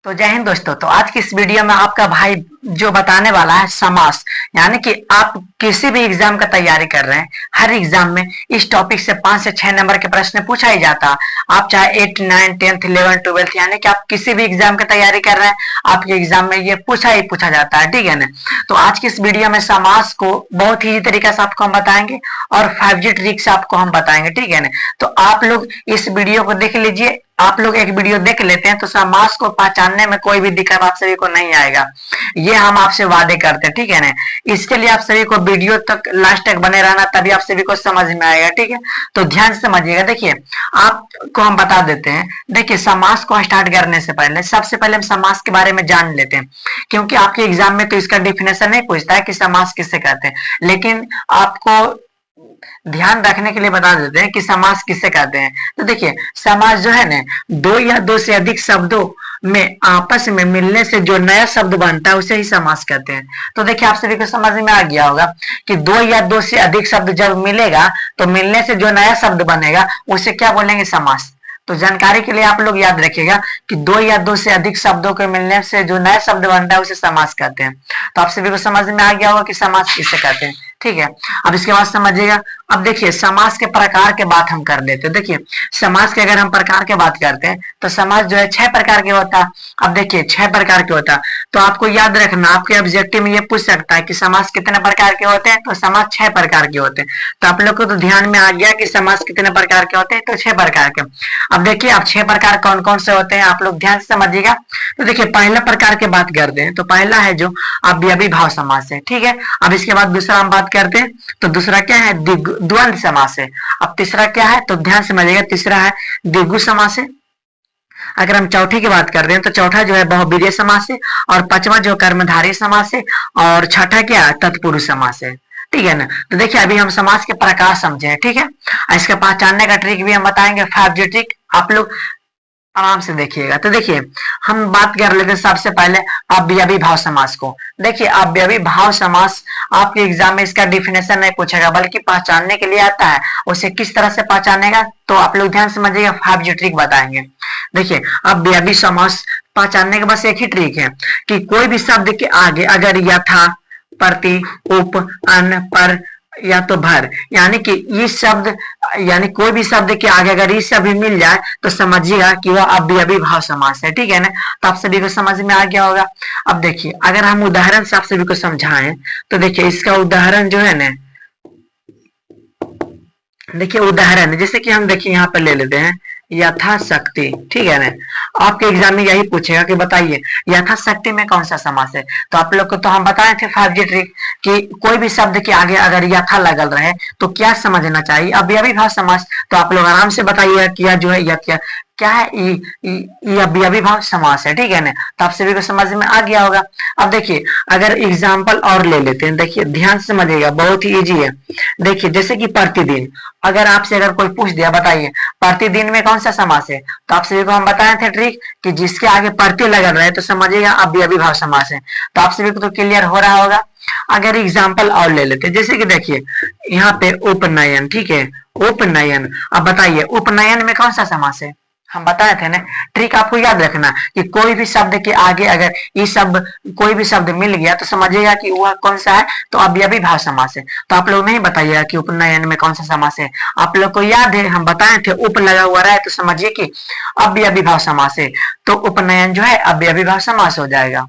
तो जय हिंद दोस्तों। तो आज की इस वीडियो में आपका भाई जो बताने वाला है समास, यानी कि आप किसी भी एग्जाम का तैयारी कर रहे हैं, हर एग्जाम में इस टॉपिक से 5 से 6 नंबर के प्रश्न पूछा ही जाता। आप चाहे 8, 9, 10th, 11th, 12th, यानी कि आप किसी भी एग्जाम की तैयारी कर रहे हैं, आपके एग्जाम में ये पूछा ही पूछा जाता है, ठीक है ना। तो आज की इस वीडियो में समास को बहुत ही तरीके से आपको हम बताएंगे और 5G ट्रिक से आपको हम बताएंगे, ठीक है ना। तो आप लोग इस वीडियो को देख लीजिए। आप लोग एक वीडियो देख लेते हैं तो समास को पहचानने में कोई भी दिक्कत आप सभी को नहीं आएगा, ये हम आपसे वादे करते हैं, ठीक है ना। इसके लिए आप सभी को वीडियो तक लास्ट तक बने रहना, तभी आप सभी को समझ में आएगा, ठीक है। तो ध्यान से समझिएगा। देखिए, आपको हम बता देते हैं। देखिए, समास को स्टार्ट करने से पहले सबसे पहले हम समास के बारे में जान लेते हैं, क्योंकि आपके एग्जाम में तो इसका डिफिनेशन नहीं पूछता है कि समास किससे कहते हैं, लेकिन आपको ध्यान रखने के लिए बता देते हैं कि समास किससे कहते हैं। तो देखिए, समास जो है ना, दो या दो से अधिक शब्दों में आपस में मिलने से जो नया शब्द बनता है उसे ही समास कहते हैं। तो देखिए, आप सभी को समझ में आ गया होगा कि दो या दो से अधिक शब्द जब मिलेगा तो मिलने से जो नया शब्द बनेगा उसे क्या बोलेंगे, समास। तो जानकारी के लिए आप लोग याद रखिएगा कि दो या दो से अधिक शब्दों के मिलने से जो नया शब्द बनता है उसे समास कहते हैं। तो आप सभी को समझ में आ गया होगा कि समास किसे कहते हैं, ठीक है। अब इसके बाद समझिएगा। अब देखिए, समास के प्रकार के बात हम कर लेते हैं। देखिए, समास के अगर हम प्रकार के बात करते हैं तो समास जो है 6 प्रकार के होता है। अब देखिए, 6 प्रकार के होता है, तो आपको याद रखना, आपके ऑब्जेक्टिव में ये पूछ सकता है कि समास कितने प्रकार के होते हैं, तो समास 6 प्रकार के होते हैं। तो आप लोग को तो ध्यान में आ गया कि समास कितने प्रकार के होते हैं, तो 6 प्रकार के। अब देखिए, अब 6 प्रकार कौन कौन से होते हैं आप लोग ध्यान से समझिएगा। तो देखिए, पहला प्रकार की बात करते हैं तो पहला है जो अव्ययी भाव समास है, ठीक है। अब इसके बाद दूसरा हम बात करते हैं तो दूसरा क्या है, द्वंद्व समास है। अब तीसरा क्या है, तो ध्यान समझिएगा, तीसरा है द्विगु समास है। अगर हम चौथी की बात करते हैं तो चौथा जो है बहुब्रीहि समास है, और पांचवा जो कर्मधारय समास है, और छठा क्या है, तत्पुरुष समास है, ठीक है ना। तो देखिए, अभी हम समास के प्रकार समझे हैं, ठीक है। इसके पहचानने का ट्रिक भी हम बताएंगे, 5G ट्रिक, आप लोग आराम से देखिएगा। तो देखिए, हम बात कर लेते हैं सबसे पहले अव्ययी भाव समास को। देखिए, अव्ययी भाव समास आपके एग्जाम में इसका डिफिनेशन नहीं पूछेगा, बल्कि पहचानने के लिए आता है। उसे किस तरह से पहचानेगा, तो आप लोग ध्यान समझिएगा, 5G ट्रिक बताएंगे। देखिए, अव्ययी समास पहचानने का बस एक ही ट्रिक है कि कोई भी शब्द के आगे अगर यथा, प्रति, उप, अन, पर या तो भर, यानी कि ये शब्द, यानी कोई भी शब्द के आगे अगर ये सभी मिल जाए तो समझिएगा कि वह अव्ययी भाव समास है, ठीक है ना। तो आप सभी को समझ में आ गया होगा। अब देखिए, अगर हम उदाहरण से आप सभी को समझाएं तो देखिए, इसका उदाहरण जो है ना, देखिए उदाहरण जैसे कि हम देखिए यहाँ पर ले लेते हैं यथाशक्ति, ठीक है ना। आपके एग्जाम में यही पूछेगा कि बताइए यथाशक्ति में कौन सा समास है। तो आप लोग को तो हम बताए थे 5G ट्रिक कि कोई भी शब्द के आगे अगर यथा लगल रहे तो क्या समझना चाहिए, अव्ययी भाव समास। तो आप लोग आराम से बताइए कि यह जो है यह क्या है, ये अव्ययी भाव समास है, ठीक है ना। तो आप सभी को समझ में आ गया होगा। अब देखिए, अगर एग्जाम्पल और ले लेते हैं, देखिए ध्यान से समझिएगा, बहुत ही इजी है। देखिए, जैसे कि प्रतिदिन, अगर आपसे अगर कोई पूछ दिया बताइए प्रतिदिन में कौन सा समास है, तो आप सभी को हम बताए थे ट्रिक कि जिसके आगे प्रति लगा रहे तो समझिएगा अव्ययी भाव समास है। तो आप सभी को तो क्लियर हो रहा होगा। अगर एग्जाम्पल और ले लेते हैं, जैसे कि देखिए यहाँ पे उपनयन, ठीक है, उपनयन। अब बताइए उपनयन में कौन सा समास है, हम बताए थे ना। ट्रिक आपको याद रखना कि कोई भी शब्द के आगे अगर ये शब्द, कोई भी शब्द मिल गया तो समझिएगा कि वह कौन सा है, तो अव्ययी भाव समास है। तो आप लोग नहीं बताइएगा कि उपनयन में कौन सा समास है, आप लोग को याद है हम बताए थे उप लगा हुआ रहा है तो समझिए कि अव्ययी भाव समास है। तो उपनयन जो है अव्ययी भाव समास हो जाएगा।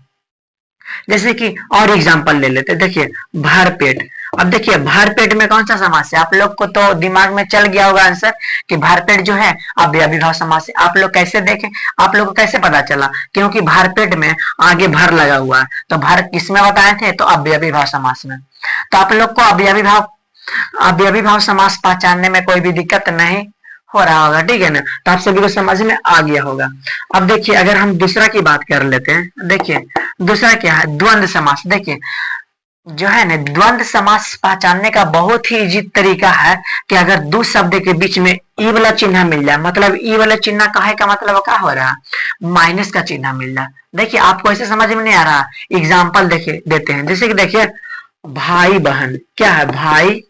जैसे कि और एग्जांपल ले लेते, देखिए भरपेट। अब देखिए, भरपेट में कौन सा समास है, आप लोग को तो दिमाग में चल गया होगा आंसर कि भरपेट जो है अव्ययी भाव समास है। आप लोग कैसे देखें, आप लोग को कैसे पता चला, क्योंकि भरपेट में आगे भर लगा हुआ है, तो भर किसमें बताए थे, तो अव्ययी भाव समास में। तो आप लोग को अव्ययी भाव समास पहचानने में कोई भी दिक्कत नहीं हो रहा होगा, ठीक है ना। तो आप सभी को समझ में आ गया होगा। अब देखिए, अगर हम दूसरा की बात कर लेते हैं, देखिए दूसरा क्या है, द्वंद्व समास। देखिए, जो है ना, द्वंद्व समास पहचानने का बहुत ही इजी तरीका है कि अगर दो शब्द के बीच में ई वाला चिन्ह मिल जाए, मतलब ई वाला चिन्ह कहे का मतलब क्या हो रहा है, माइनस का चिन्ह मिल जाए। देखिए, आपको ऐसे समझ में नहीं आ रहा, एग्जाम्पल देखिए देते हैं। जैसे कि देखिए, भाई बहन, क्या है, भाई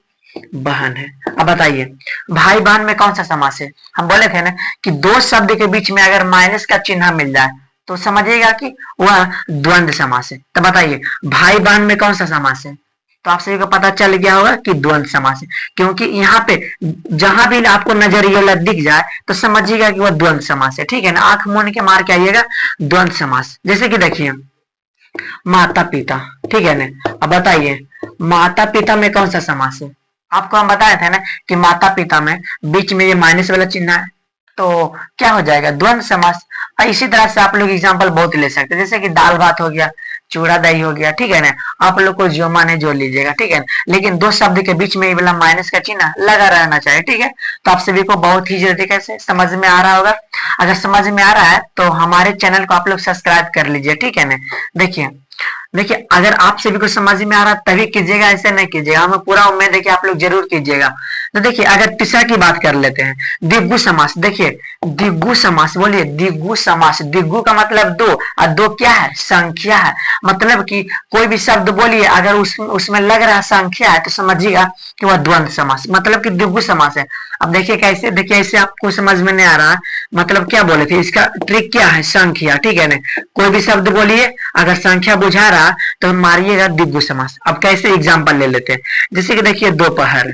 बहन है। अब बताइए भाई बहन में कौन सा समास है, हम बोले थे ना कि दो शब्द के बीच में अगर माइनस का चिन्ह मिल जाए तो समझिएगा कि वह द्वंद्व समास है। तो बताइए भाई बहन में कौन सा समास है? तो आप सभी को पता चल गया होगा कि द्वंद्व समास है, क्योंकि यहाँ पे जहां भी आपको नजरिया दिख जाए तो समझिएगा कि वह द्वंद्व समास है। ठीक है ना, आंख मूंद के मार के आइएगा द्वंद्व समास। जैसे कि देखिए माता पिता, ठीक है ना। अब बताइए माता पिता में कौन सा समास है? आपको हम बताए थे ना कि माता पिता में बीच में ये माइनस वाला चिन्ह है, तो क्या हो जाएगा? द्वंद्व समास। और इसी तरह से आप लोग एग्जांपल बहुत ले सकते हैं, जैसे कि दाल भात हो गया, चूड़ा दही हो गया, ठीक है ना। आप लोग को जो माने जो लीजिएगा, ठीक है ना, लेकिन दो शब्द के बीच में ये वाला माइनस का चिन्ह लगा रहना चाहिए। ठीक है, तो आप सभी को बहुत ही तरीके से समझ में आ रहा होगा। अगर समझ में आ रहा है तो हमारे चैनल को आप लोग सब्सक्राइब कर लीजिए, ठीक है ना। देखिए देखिए अगर आप सभी को समझ में आ रहा तभी कीजिएगा, ऐसे नहीं कीजिएगा। हमें पूरा उम्मीद है कि आप लोग जरूर कीजिएगा। तो देखिए अगर तीसरा की बात कर लेते हैं, द्विगु समास। देखिए द्विगु समास, बोलिए द्विगु समास। द्विगु का मतलब दो, और दो क्या है? संख्या है। मतलब कि कोई भी शब्द बोलिए अगर उसमें लग रहा संख्या है तो समझिएगा कि वह द्वंद्व समास, मतलब कि द्विगु समास है। अब देखिए कैसे, देखिए ऐसे आपको समझ में नहीं आ रहा, मतलब क्या बोले थे, इसका ट्रिक क्या है? संख्या, ठीक है ना। कोई भी शब्द बोलिए अगर संख्या बुझा रहा तो मारिएगा द्विगु समास। अब कैसे एग्जांपल ले लेते हैं, जैसे कि देखिए दोपहर।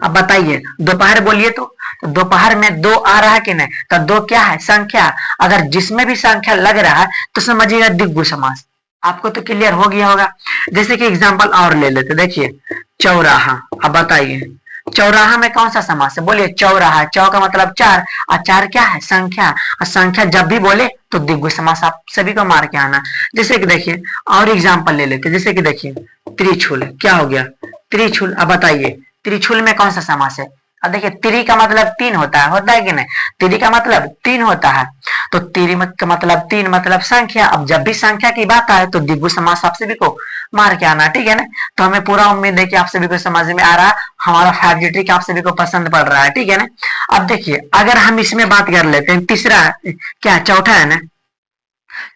अब बताइए दोपहर बोलिए तो दोपहर में दो आ रहा है कि नहीं? तो दो क्या है? संख्या। अगर जिसमें भी संख्या लग रहा है तो समझिएगा द्विगु समास। आपको तो क्लियर हो गया होगा। जैसे कि एग्जांपल और ले लेते, देखिए चौराहा। अब बताइए चौराहा में कौन सा समास है? बोलिए चौराहा। चौ का मतलब चार, और चार क्या है? संख्या। और संख्या जब भी बोले तो द्विगु समास आप सभी को मार के आना। जैसे कि देखिए और एग्जांपल ले लेते, जैसे कि देखिए त्रिशूल। क्या हो गया? त्रिशूल। अब बताइए त्रिशूल में कौन सा समास है? अब देखिए त्रि का मतलब तीन होता है कि नहीं? त्रि का मतलब तीन होता है, तो त्रि का मतलब तीन मतलब संख्या। अब जब भी संख्या की बात आए तो द्विगु समास आप सभी को मार के आना, ठीक है ना। तो हमें पूरा उम्मीद है कि आप सभी को समझ में आ रहा, हमारा 5G ट्रिक आप सभी को पसंद पड़ रहा है, ठीक है ना। अब देखिए अगर हम इसमें बात कर लेते हैं, तीसरा क्या, चौथा है ना,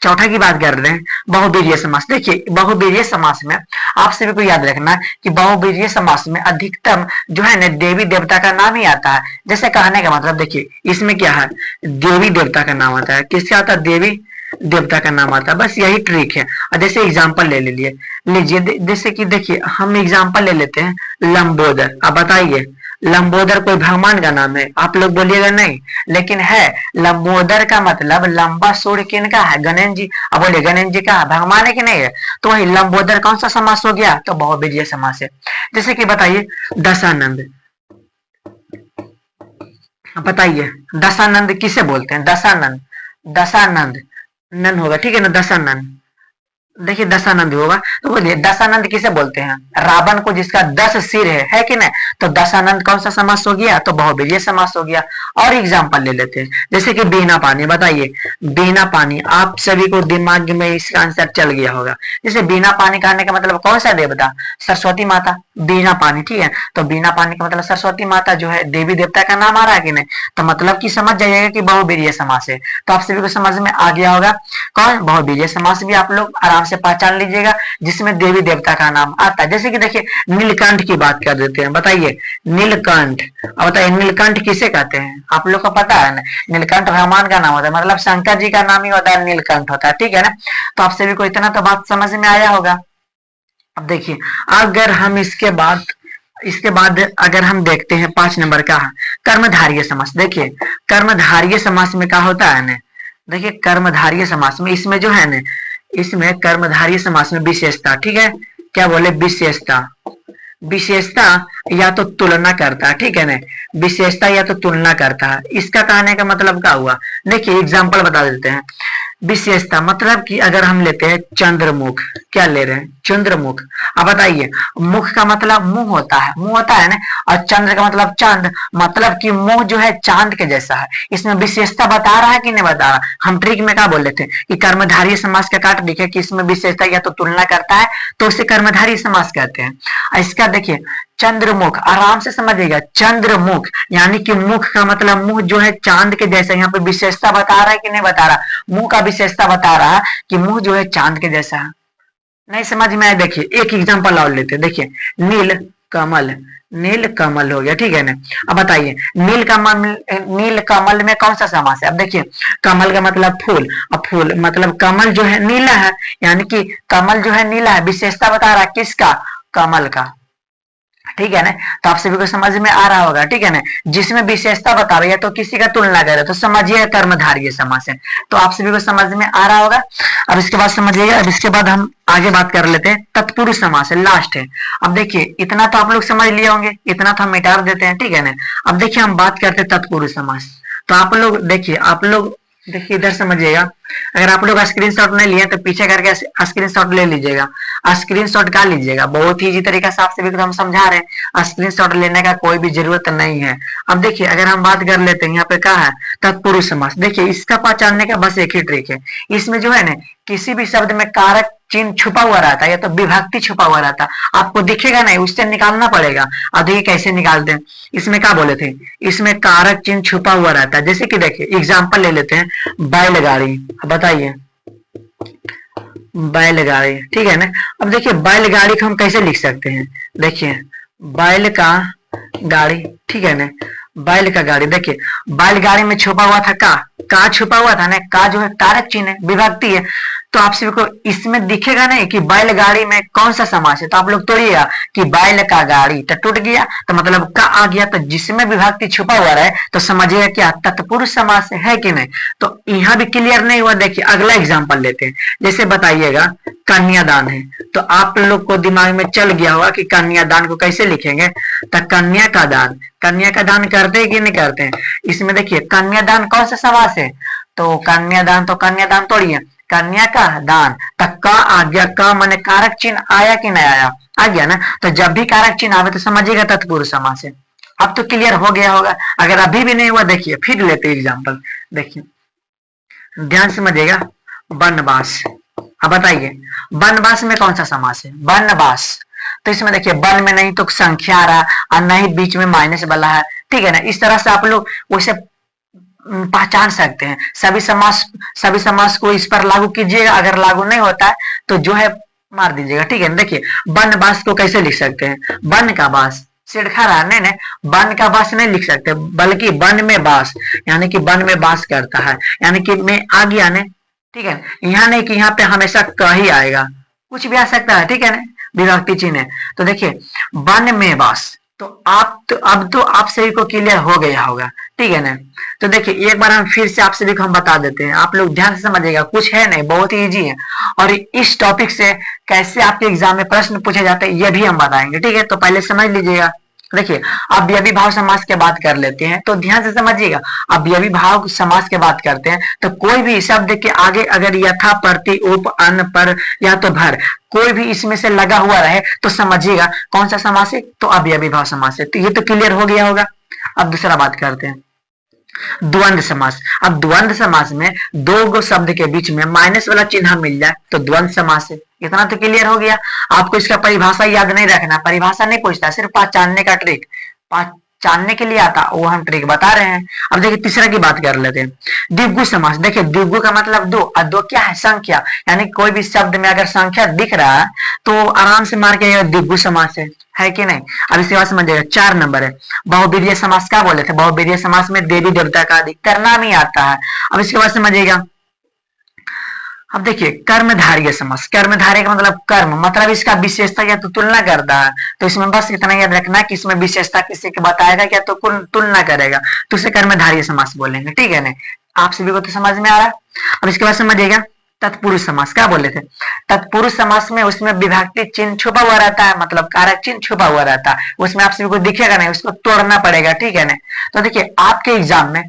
चौथा की बात कर रहे हैं बहुवीर्य समास। देखिए बहुवीर्य समास में आप सभी को याद रखना कि बहुवीर्य समास में अधिकतम जो है ना देवी देवता का नाम ही आता है। जैसे कहने का मतलब देखिए इसमें क्या है? देवी देवता का नाम आता है। किसका आता है? देवी देवता का नाम आता है। बस यही ट्रिक है। और जैसे एग्जांपल ले लीजिए, जैसे कि देखिए हम एग्जांपल ले लेते हैं लंबोदर। अब बताइए लंबोदर कोई भगवान का नाम है? आप लोग बोलिएगा नहीं, लेकिन है। लंबोदर का मतलब लंबा सूर्य किनका है? गणेश जी। अब बोलिए गणेश जी का भगवान है कि नहीं है? तो वही लंबोदर कौन सा समास हो गया? तो बहुवीर्य समास है। जैसे कि बताइए दशानंद। बताइए दशानंद किसे बोलते हैं? दशानंद, दशानंद नंद होगा, ठीक है ना, दशानंद। देखिए दशानंद होगा, तो बोलिए दशानंद किसे बोलते हैं? रावण को जिसका 10 सिर है कि नहीं? तो दशानंद कौन सा समास हो गया? तो बहुवीर्य समास हो गया। और एग्जांपल ले लेते हैं, जैसे कि बिना पानी। बताइए बिना पानी, आप सभी को दिमाग में इसका आंसर चल गया होगा। जैसे बिना पानी कहने का मतलब कौन सा देवता? सरस्वती माता। बिना पानी, ठीक है, तो बिना पानी का मतलब सरस्वती माता जो है देवी देवता का नाम आ रहा है कि नहीं? तो मतलब कि समझ जाइएगा कि बहुवीर्य समास है। तो आप सभी को समझ में आ गया होगा कौन बहुवीर्य समास भी आप लोग आराम से पहचान लीजिएगा, जिसमें देवी देवता का नाम आता है। जैसे कि देखिए नीलकंठ की बात कर देते हैं। बताइए नीलकंठ। अब बताइए नीलकंठ किसे कहते हैं? आप लोग को पता है ना, नीलकंठ भगवान का नाम होता है, मतलब शंकर जी का नाम ही होता है, नीलकंठ होता है, ठीक है ना। तो आप सभी को इतना तो बात समझ में आया होगा। अब देखिए अगर हम इसके बाद अगर हम देखते हैं 5 नंबर का कर्मधारय समास। देखिए कर्मधारय समास में क्या होता है ना, देखिए कर्मधारय समास में इसमें जो है ना, इसमें कर्मधारय समास में विशेषता, ठीक है, क्या बोले? विशेषता। विशेषता या तो तुलना करता है, ठीक है ना, विशेषता या तो तुलना करता है। इसका कहने का मतलब क्या हुआ? देखिए एग्जांपल बता देते हैं। विशेषता मतलब कि अगर हम लेते हैं चंद्रमुख, क्या ले रहे हैं? चंद्रमुख। अब बताइए मुख का मतलब मुंह होता है, मुंह होता है ना, और चंद्र का मतलब चांद, मतलब कि मुंह जो है चांद के जैसा है। इसमें विशेषता बता रहा है कि नहीं बता रहा? हम ट्रिक में क्या बोले थे कि कर्मधारय समास का काट दिखे कि इसमें विशेषता या तो तुलना करता है तो उसे कर्मधारय समास कहते हैं। इसका देखिए चंद्रमुख, आराम से समझिएगा, चंद्रमुख यानी कि मुख का मतलब मुंह जो है चांद के जैसा। यहाँ पे विशेषता बता रहा है कि नहीं बता रहा? मुंह का विशेषता बता रहा है कि मुंह जो है चांद के जैसा है। नहीं समझ में आए? देखिए एक एग्जांपल और लेते हैं। देखिए नील कमल, नील कमल हो गया, ठीक है ना। अब बताइए नील कमल में कौन सा समास है। अब देखिए कमल का मतलब फूल, अब फूल मतलब कमल जो है नीला है, यानी कि कमल जो है नीला है, विशेषता बता रहा है किसका, कमल का, ठीक है ना। तो आप सभी को समझ में आ रहा होगा, ठीक है ना। जिसमें विशेषता बता रही है तो किसी का तुलना करे तो समझिए कर्मधारय समास है। तो आप सभी को समझ में आ रहा होगा। अब इसके बाद समझिएगा, अब इसके बाद हम आगे बात कर लेते हैं, तत्पुरुष समास है, लास्ट है। अब देखिए इतना तो आप लोग समझ लिए होंगे, इतना तो हम मिटा देते हैं, ठीक है ना। अब देखिए हम बात करते हैं तत्पुरुष समास। तो आप लोग देखिए इधर समझिएगा। अगर आप लोग स्क्रीनशॉट नहीं लिए तो पीछे करके स्क्रीनशॉट ले लीजिएगा, स्क्रीनशॉट का लीजिएगा, बहुत ही इजी तरीका से आपसे भी हम समझा रहे हैं, स्क्रीनशॉट लेने का कोई भी जरूरत नहीं है। अब देखिए अगर हम बात कर लेते हैं, यहाँ पे क्या है, तत्पुरुष समास। देखिए इसका पहचानने का बस एक ही ट्रिक है, इसमें जो है ना किसी भी शब्द में कारक चिन्ह छुपा हुआ रहता है या तो विभक्ति छुपा हुआ रहता है, आपको दिखेगा नहीं, उससे निकालना पड़ेगा। अब देखिए कैसे निकालते हैं, इसमें क्या बोले थे, इसमें कारक चिन्ह छुपा हुआ रहता है। जैसे कि देखिए एग्जाम्पल ले लेते हैं, बैलगाड़ी, बताइए बैलगाड़ी, ठीक है ना। अब देखिए बैलगाड़ी को हम कैसे लिख सकते हैं, देखिए बैल का गाड़ी, ठीक है ना, बैल का गाड़ी। देखिए बैलगाड़ी में छुपा हुआ था का छुपा हुआ था ना, का जो है कारक चिन्ह है, विभक्ति है। तो आप सभी को इसमें दिखेगा नहीं कि बैलगाड़ी में कौन सा समास है, तो आप लोग तोड़िएगा कि बैल का गाड़ी, तो टूट गया, तो मतलब का आ गया, तो जिसमें विभक्ति छुपा हुआ रहे तो समझिएगा क्या तत्पुरुष समास है कि नहीं। तो यहाँ भी क्लियर नहीं हुआ, देखिए अगला एग्जाम्पल लेते हैं। जैसे बताइएगा कन्यादान है, तो आप लोग को दिमाग में चल गया होगा कि कन्यादान को कैसे लिखेंगे, तो कन्या का दान करते हैं कि नहीं करते हैं। इसमें देखिए कन्यादान कौन सा समास है, तो कन्यादान तोड़िए, कन्या का दान, तक का आ गया, का माने कारक चिन्ह आया कि नहीं आया, आ गया ना। तो जब भी कारक चिन्ह आवे तो समझिएगा तत्पुरुष समास है। अब तो क्लियर हो गया होगा, अगर अभी भी नहीं हुआ देखिए फिर लेते एग्जाम्पल, देखिए ध्यान समझिएगा, वनवास। अब बताइए वनवास में कौन सा समास है, वनवास। तो इसमें देखिए वन में नहीं तो संख्या आ रहा और नहीं बीच में माइनस वाला है, ठीक है ना। इस तरह से आप लोग उसे पहचान सकते हैं। सभी समास को इस पर लागू कीजिएगा, अगर लागू नहीं होता है तो जो है मार दीजिएगा, ठीक है ना। देखिए वनवास को कैसे लिख सकते हैं, वन का वास, सिड़खा रहा नहीं, वन का वास नहीं लिख सकते, बल्कि वन में वास, यानी कि वन में वास करता है, यानी कि मैं आ गया ने, ठीक है। यहाँ नहीं कि यहाँ पे हमेशा क ही आएगा, कुछ भी आ सकता है, ठीक है ना, विभक्ति चिन्ह है। तो देखिए वन में वास, तो अब तो आप सभी को क्लियर हो गया होगा, ठीक है ना। तो देखिए एक बार हम फिर से आप सभी को हम बता देते हैं, आप लोग ध्यान से समझिएगा, कुछ है नहीं, बहुत ही इजी है। और इस टॉपिक से कैसे आपके एग्जाम में प्रश्न पूछे जाते हैं ये भी हम बताएंगे, ठीक है। तो पहले समझ लीजिएगा। देखिए अव्ययी भाव समास के बात कर लेते हैं, तो ध्यान से समझिएगा। अव्ययी भाव समास के बात करते हैं तो कोई भी शब्द के आगे अगर यथा, प्रति, उप, अन, पर या तो भर कोई भी इसमें से लगा हुआ रहे तो समझिएगा कौन सा समास है, तो अव्ययी भाव समास है। तो ये तो क्लियर हो गया होगा। अब दूसरा बात करते हैं द्वंद्व समास। अब द्वंद्व समास में दो गो शब्द के बीच में माइनस वाला चिन्ह मिल जाए तो द्वंद्व समास है। इतना तो क्लियर हो गया। आपको इसका परिभाषा याद नहीं रखना, परिभाषा नहीं पूछता, सिर्फ पहचानने का ट्रिक, पहचानने के लिए आता, वो हम ट्रिक बता रहे हैं। अब देखिए तीसरा की बात कर लेते हैं, द्विगु समास। देखिए द्विगु का मतलब दो, और दो क्या है, संख्या, यानी कोई भी शब्द में अगर संख्या दिख रहा है तो आराम से मार के द्विगु समास है कि नहीं। अब इसके बाद समझिएगा 4 नंबर है बहुब्रीहि समास। क्या बोले थे, बहुब्रीहि समास में देवी देवता का अधिकतर नाम ही आता है। अब इसके बाद समझिएगा, अब देखिए कर्मधारय समास। कर्मधारय का मतलब कर्म, मतलब इसका विशेषता या तो तुलना करता है, तो इसमें बस इतना याद रखना कि इसमें विशेषता किसी के बताएगा क्या तो तुलना करेगा, तो उसे कर्मधारय समास बोलेंगे, ठीक है ना। आप सभी को तो समझ में आ रहा है। अब इसके बाद समझिएगा तत्पुरुष समास। क्या बोले थे, तत्पुरुष समास में उसमें विभक्ति चिन्ह छुपा हुआ रहता है, मतलब कारक चिन्ह छुपा हुआ रहता है, उसमें आप सभी को दिखेगा नहीं, उसको तोड़ना पड़ेगा, ठीक है ना। तो देखिए आपके एग्जाम में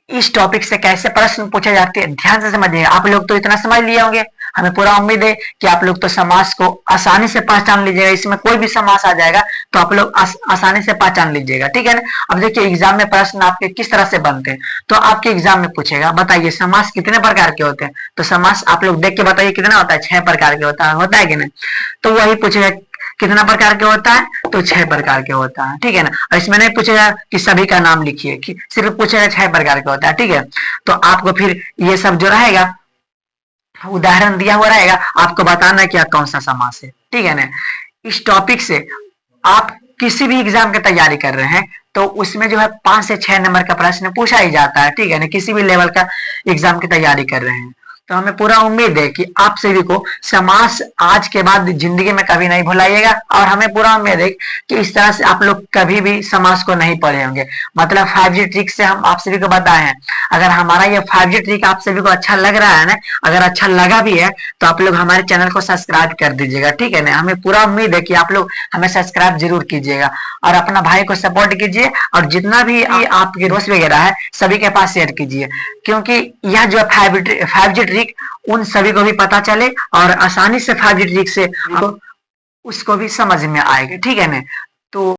इस टॉपिक से कैसे प्रश्न पूछे जाते हैं ध्यान से समझिए। आप लोग तो इतना समझ लिए होंगे, हमें पूरा उम्मीद है कि आप लोग तो समास को आसानी से पहचान लीजिएगा। इसमें कोई भी समास आ जाएगा तो आप लोग आसानी से पहचान लीजिएगा, ठीक है ना। अब देखिए एग्जाम में प्रश्न आपके किस तरह से बनते हैं, तो आपके एग्जाम में पूछेगा बताइए समास कितने प्रकार के होते हैं, तो समास आप लोग देख के बताइए कितना होता है, 6 प्रकार के होता है कि नहीं। तो वही पूछेगा कितना प्रकार के होता है, तो 6 प्रकार के होता है, ठीक है ना। और इसमें नहीं पूछेगा कि सभी का नाम लिखिए, सिर्फ पूछेगा 6 प्रकार के होता है, ठीक है। तो आपको फिर ये सब जो रहेगा उदाहरण दिया हुआ रहेगा, आपको बताना क्या कौन सा समास है, ठीक है ना। इस टॉपिक से आप किसी भी एग्जाम की तैयारी कर रहे हैं तो उसमें जो है 5 से 6 नंबर का प्रश्न पूछा ही जाता है, ठीक है ना, किसी भी लेवल का एग्जाम की तैयारी कर रहे हैं। तो हमें पूरा उम्मीद है कि आप सभी को समास आज के बाद जिंदगी में कभी नहीं भुलाइएगा, और हमें पूरा उम्मीद है कि इस तरह से आप लोग कभी भी समास को नहीं पढ़े होंगे। मतलब 5G ट्रिक से हम आप सभी को बताए हैं। अगर हमारा ये 5G ट्रिक आप सभी को अच्छा लग रहा है ना, अगर अच्छा लगा भी है तो आप लोग हमारे चैनल को सब्सक्राइब कर दीजिएगा, ठीक है ना। हमें पूरा उम्मीद है कि आप लोग हमें सब्सक्राइब जरूर कीजिएगा और अपना भाई को सपोर्ट कीजिए, और जितना भी आपके दोस्त वगैरह है सभी के पास शेयर कीजिए, क्योंकि यह जो 5G ट्रिक उन सभी को भी पता चले और आसानी से 5G ट्रिक से उसको भी समझ में आएगा, ठीक है ना। तो